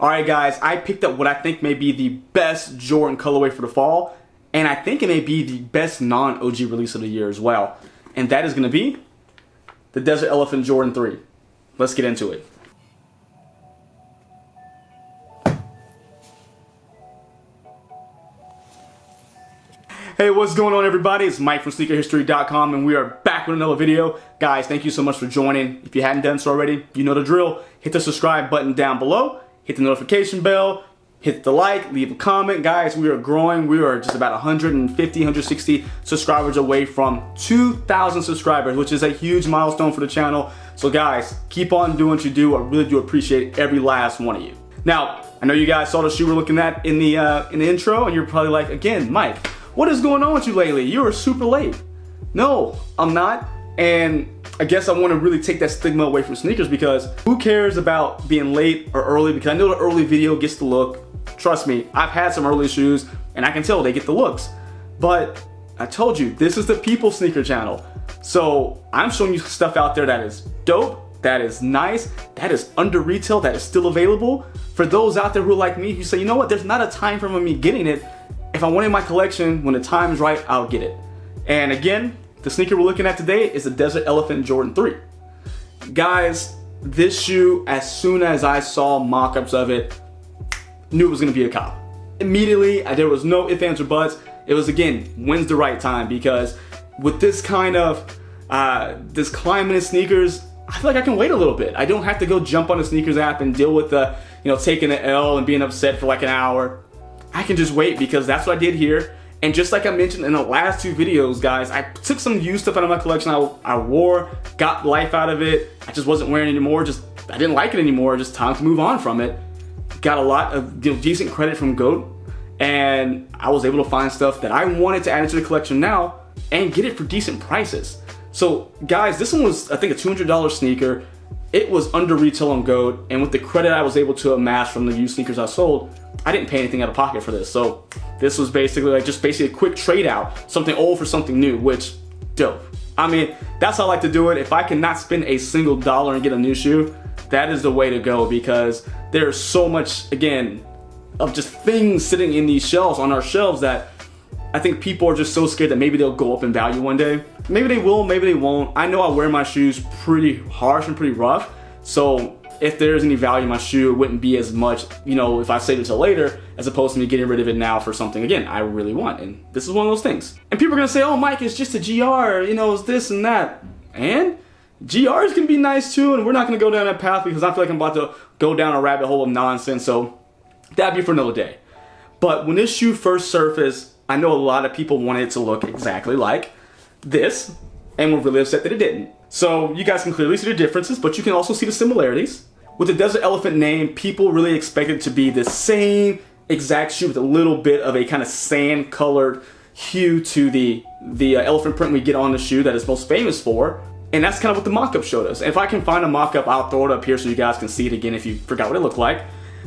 Alright guys, I picked up what I think may be the best Jordan colorway for the fall, and I think it may be the best non-OG release of the year as well. And that is going to be the Desert Elephant Jordan 3. Let's get into it. Hey, what's going on everybody? It's Mike from sneakerhistory.com and we are back with another video. Guys, thank you so much for joining. If you hadn't done so already, you know the drill. Hit the subscribe button down below, hit the notification bell, hit the like, leave a comment. Guys, we are growing. We are just about 150, 160 subscribers away from 2,000 subscribers, which is a huge milestone for the channel. So guys, keep on doing what you do. I really do appreciate every last one of you. Now, I know you guys saw the shoe we're looking at in the intro, and you're probably like, again, Mike, what is going on with you lately? You are super late. No, I'm not. And I guess I want to really take that stigma away from sneakers, because who cares about being late or early? Because I know the early video gets the look. Trust me, I've had some early shoes and I can tell they get the looks. But I told you, this is the people sneaker channel. So I'm showing you stuff out there that is dope, that is nice, that is under retail, that is still available. For those out there who are like me, who say, you know what, there's not a time frame of me getting it. If I want it in my collection, when the time is right, I'll get it. And again, the sneaker we're looking at today is the Desert Elephant Jordan 3. Guys, this shoe, as soon as I saw mock-ups of it, knew it was gonna be a cop. Immediately, there was no ifs, ands, or buts. It was, again, when's the right time? Because with this kind of, this climate of sneakers, I feel like I can wait a little bit. I don't have to go jump on the sneakers app and deal with the, taking the L and being upset for like an hour. I can just wait, because that's what I did here. And just like I mentioned in the last two videos, guys, I took some used stuff out of my collection. I wore, got life out of it. I just wasn't wearing it anymore. I didn't like it anymore. Just time to move on from it. Got a lot of decent credit from GOAT, and I was able to find stuff that I wanted to add into the collection now and get it for decent prices. So guys, this one was, I think, a $200 sneaker. It was under retail on GOAT, and with the credit I was able to amass from the used sneakers I sold, I didn't pay anything out of pocket for this. So this was basically a quick trade out, something old for something new, which, dope. I mean, that's how I like to do it. If I cannot spend a single dollar and get a new shoe, that is the way to go, because there's so much, again, of just things sitting in these shelves, on our shelves, that I think people are just so scared that maybe they'll go up in value one day. Maybe they will, maybe they won't. I know I wear my shoes pretty harsh and pretty rough, so if there's any value in my shoe, it wouldn't be as much, if I save it till later, as opposed to me getting rid of it now for something, again, I really want. And this is one of those things. And people are gonna say, oh, Mike, it's just a GR, it's this and that. And GRs can be nice too, and we're not gonna go down that path, because I feel like I'm about to go down a rabbit hole of nonsense, so that'd be for another day. But when this shoe first surfaced, I know a lot of people wanted it to look exactly like this, and were really upset that it didn't. So you guys can clearly see the differences, but you can also see the similarities. With the Desert Elephant name, people really expected it to be the same exact shoe with a little bit of a kind of sand colored hue to the elephant print we get on the shoe that it's most famous for. And that's kind of what the mock-up showed us. And if I can find a mock-up, I'll throw it up here so you guys can see it again if you forgot what it looked like.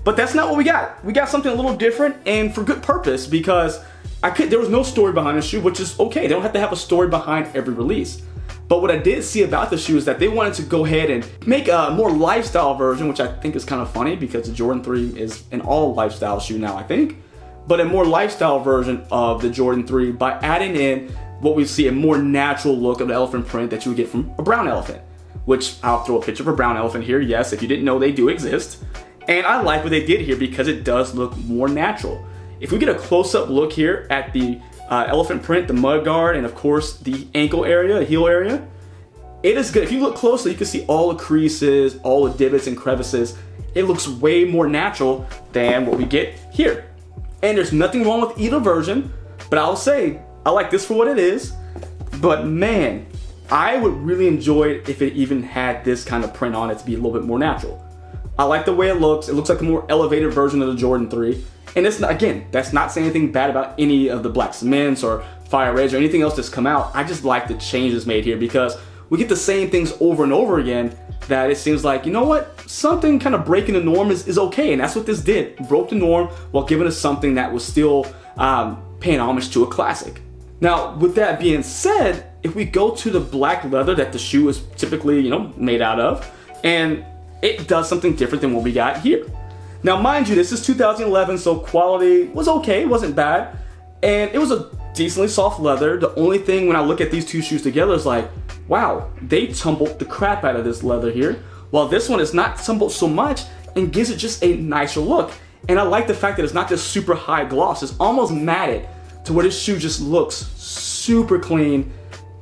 But that's not what we got. We got something a little different, and for good purpose, because there was no story behind the shoe, which is okay. They don't have to have a story behind every release. But what I did see about the shoe is that they wanted to go ahead and make a more lifestyle version, which I think is kind of funny, because the Jordan 3 is an all lifestyle shoe now, I think. But a more lifestyle version of the Jordan 3 by adding in what we see, a more natural look of the elephant print that you would get from a brown elephant, which I'll throw a picture of a brown elephant here. Yes, if you didn't know, they do exist. And I like what they did here, because it does look more natural. If we get a close-up look here at the elephant print, the mud guard, and of course the ankle area, the heel area, it is good. If you look closely, you can see all the creases, all the divots and crevices. It looks way more natural than what we get here. And there's nothing wrong with either version, but I'll say, I like this for what it is, but man, I would really enjoy it if it even had this kind of print on it to be a little bit more natural. I like the way it looks. It looks like a more elevated version of the Jordan 3. And it's not, again, that's not saying anything bad about any of the black cements or fire reds or anything else that's come out. I just like the changes made here, because we get the same things over and over again, that it seems like, you know what, something kind of breaking the norm is okay. And that's what this did. Broke the norm while giving us something that was still paying homage to a classic. Now, with that being said, if we go to the black leather that the shoe is typically, made out of, and it does something different than what we got here. Now, mind you, this is 2011, so quality was okay, it wasn't bad. And it was a decently soft leather. The only thing when I look at these two shoes together is like, wow, they tumbled the crap out of this leather here. While this one is not tumbled so much and gives it just a nicer look. And I like the fact that it's not just super high gloss, it's almost matted to where this shoe just looks super clean.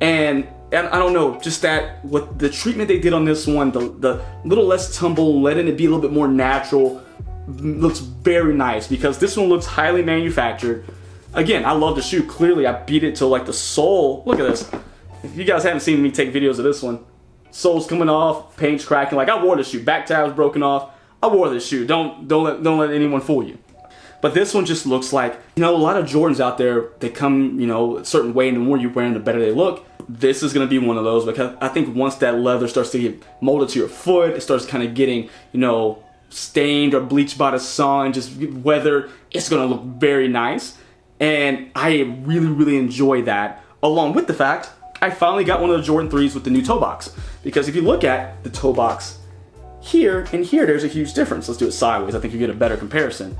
And I don't know, just that, what the treatment they did on this one, the little less tumble, letting it be a little bit more natural, looks very nice because this one looks highly manufactured. Again, I love the shoe. Clearly, I beat it to like the sole. Look at this. If you guys haven't seen me take videos of this one, sole's coming off, paint's cracking. Like, I wore this shoe. Back tab's broken off. I wore this shoe. Don't let anyone fool you. But this one just looks like, you know, a lot of Jordans out there, they come, you know, a certain way, and the more you wear them, the better they look. This is going to be one of those because I think once that leather starts to get molded to your foot, it starts kind of getting, you know, stained or bleached by the sun, just weather, it's going to look very nice. And I really, really enjoy that, along with the fact I finally got one of the Jordan 3s with the new toe box. Because if you look at the toe box here and here, there's a huge difference. Let's do it sideways. I think you get a better comparison.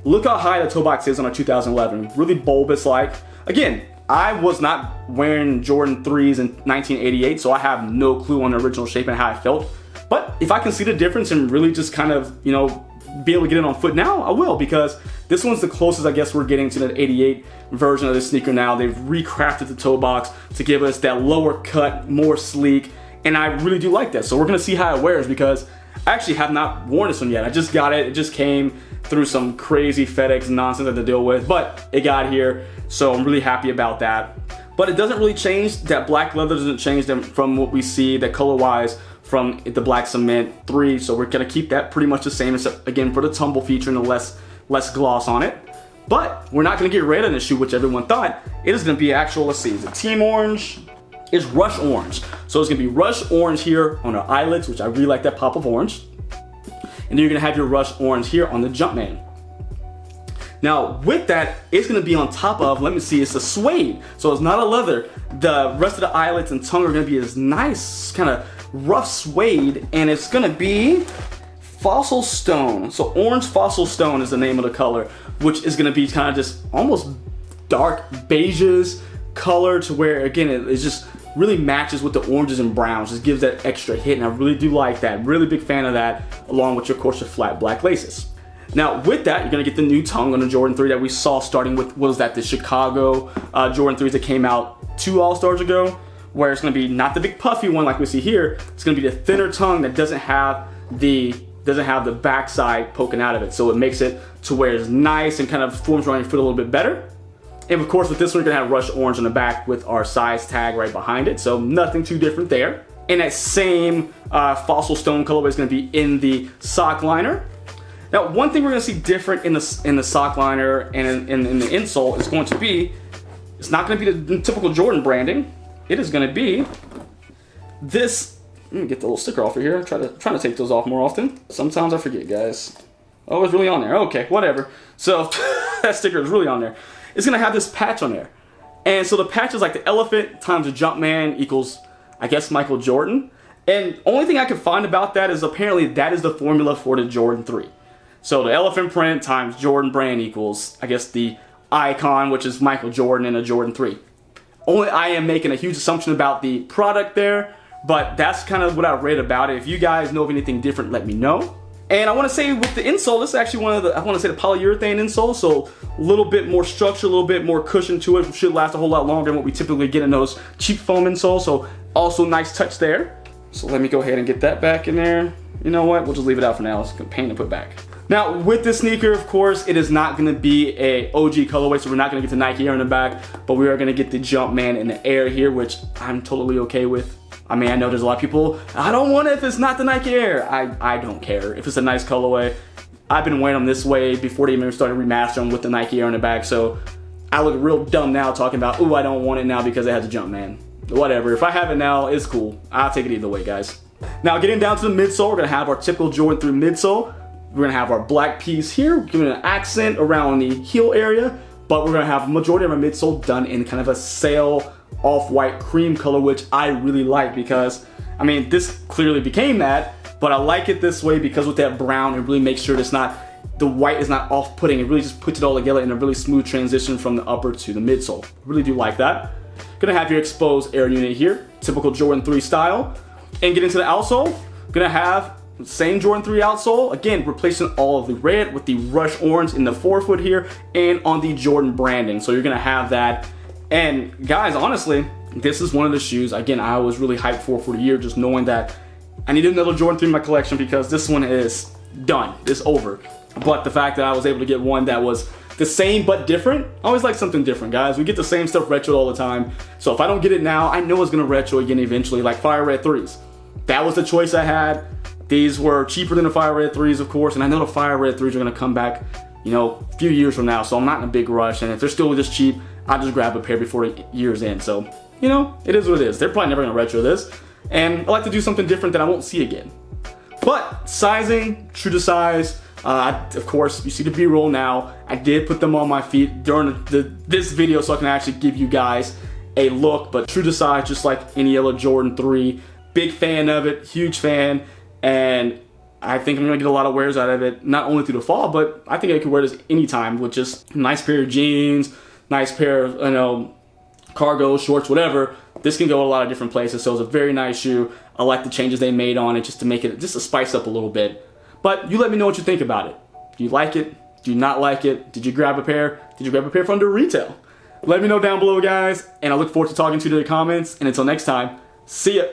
Look how high the toe box is on a 2011. Really bulbous-like. Again, I was not wearing Jordan 3s in 1988, so I have no clue on the original shape and how I felt. But if I can see the difference and really just kind of, you know, be able to get it on foot now, I will, because this one's the closest I guess we're getting to the 88 version of this sneaker now. They've recrafted the toe box to give us that lower cut, more sleek, and I really do like that. So we're gonna see how it wears because I actually have not worn this one yet. I just got it. It just came through some crazy FedEx nonsense I had to deal with, but it got here, so I'm really happy about that. But it doesn't really change, that black leather doesn't change them from what we see, that color-wise, from the black cement 3, so we're gonna keep that pretty much the same, except again for the tumble feature and the less gloss on it. But we're not gonna get red on this shoe, which everyone thought. It is gonna be actual, let's see, is it team orange? It's rush orange. So it's gonna be rush orange here on our eyelets, which I really like that pop of orange. And then you're gonna have your rush orange here on the Jumpman. Now with that, it's gonna be on top of, let me see, it's a suede. So it's not a leather. The rest of the eyelets and tongue are gonna be this nice kind of rough suede, and it's gonna be fossil stone. So orange fossil stone is the name of the color, which is gonna be kind of just almost dark beiges color to where, again, it just really matches with the oranges and browns, just gives that extra hit, and I really do like that. Really big fan of that, along with your, of course, your flat black laces. Now with that, you're gonna get the new tongue on the Jordan 3 that we saw starting with, what was that, the Chicago Jordan 3s that came out 2 All-Stars ago, where it's gonna be not the big puffy one like we see here. It's gonna be the thinner tongue that doesn't have the backside poking out of it. So it makes it to where it's nice and kind of forms around your foot a little bit better. And of course with this one, we're gonna have rush orange on the back with our size tag right behind it. So nothing too different there. And that same fossil stone colorway is gonna be in the sock liner. Now one thing we're gonna see different in the sock liner and in the insole is going to be, it's not gonna be the typical Jordan branding. It is gonna be this. Let me get the little sticker off of here. I'm trying to take those off more often. Sometimes I forget, guys. Oh, it's really on there. Okay, whatever. So that sticker is really on there. It's gonna have this patch on there. And so the patch is like the elephant times the Jumpman equals, I guess, Michael Jordan. And only thing I could find about that is apparently that is the formula for the Jordan 3. So the elephant print times Jordan brand equals, I guess, the icon, which is Michael Jordan and a Jordan 3. Only I am making a huge assumption about the product there, but that's kind of what I read about it. If you guys know of anything different, let me know. And I want to say with the insole, this is actually one of the, I want to say the polyurethane insole, so a little bit more structure, a little bit more cushion to it. Should last a whole lot longer than what we typically get in those cheap foam insoles, so also nice touch there. So let me go ahead and get that back in there. You know what, we'll just leave it out for now. It's a pain to put back. Now with this sneaker, of course, it is not going to be a OG colorway, so we're not going to get the Nike Air in the back, but we are going to get the Jumpman in the Air here, which I'm totally okay with. I mean, I know there's a lot of people, I don't want it if it's not the Nike Air. I don't care. If it's a nice colorway, I've been wearing them this way before they even started remastering with the Nike Air in the back, so I look real dumb now talking about, ooh, I don't want it now because it has a Jumpman. Whatever, if I have it now, it's cool. I'll take it either way, guys. Now getting down to the midsole, we're going to have our typical Jordan 3 midsole. We're gonna have our black piece here, giving an accent around the heel area, but we're gonna have a majority of our midsole done in kind of a sail off-white cream color, which I really like because, I mean, this clearly became that, but I like it this way because with that brown, it really makes sure it's not the white is not off-putting. It really just puts it all together in a really smooth transition from the upper to the midsole. Really do like that. Gonna have your exposed air unit here, typical Jordan 3 style. And get into the outsole, gonna have the same Jordan 3 outsole. Again, replacing all of the red with the Rush orange in the forefoot here and on the Jordan branding. So you're gonna have that. And guys, honestly, this is one of the shoes, again, I was really hyped for the year, just knowing that I needed another Jordan 3 in my collection because this one is done, it's over. But the fact that I was able to get one that was the same but different, I always like something different, guys. We get the same stuff retro all the time. So if I don't get it now, I know it's gonna retro again eventually, like Fire Red 3s. That was the choice I had. These were cheaper than the Fire Red 3s, of course, and I know the Fire Red 3s are gonna come back, you know, a few years from now, so I'm not in a big rush, and if they're still this cheap, I'll just grab a pair before the year's end. So, you know, it is what it is. They're probably never gonna retro this, and I like to do something different that I won't see again. But sizing, true to size, of course, you see the B-roll now. I did put them on my feet during this video so I can actually give you guys a look, but true to size, just like any yellow Jordan 3. Big fan of it, huge fan, and I think I'm gonna get a lot of wears out of it, not only through the fall, but I think I could wear this anytime with just a nice pair of jeans, nice pair of, you know, cargo, shorts, whatever. This can go a lot of different places, so it's a very nice shoe. I like the changes they made on it just to make it, just to spice up a little bit. But you let me know what you think about it. Do you like it? Do you not like it? Did you grab a pair? Did you grab a pair from under retail? Let me know down below, guys, and I look forward to talking to you in the comments. And until next time, see ya.